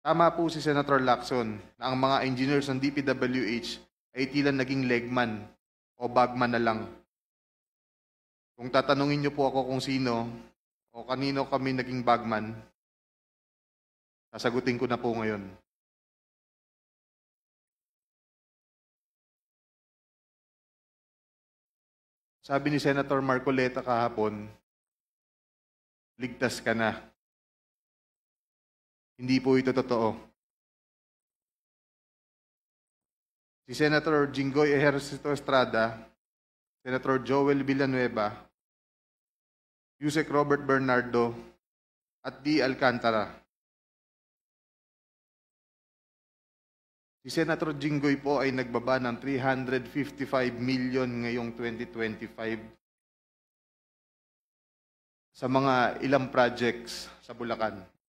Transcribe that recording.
Tama po si Senator Lacson na ang mga engineers ng DPWH ay tila naging legman o bagman na lang. Kung tatanungin niyo po ako kung sino o kanino kami naging bagman, sasagutin ko na po ngayon. Sabi ni Senator Marcoleta kahapon, ligtas ka na. Hindi po ito totoo. Si Senator Jinggoy Ejercito Estrada, Senator Joel Villanueva, Yusek Robert Bernardo, at D. Alcantara. Si Senator Jinggoy po ay nagbaba ng 355 million ngayong 2025 sa mga ilang projects sa Bulacan.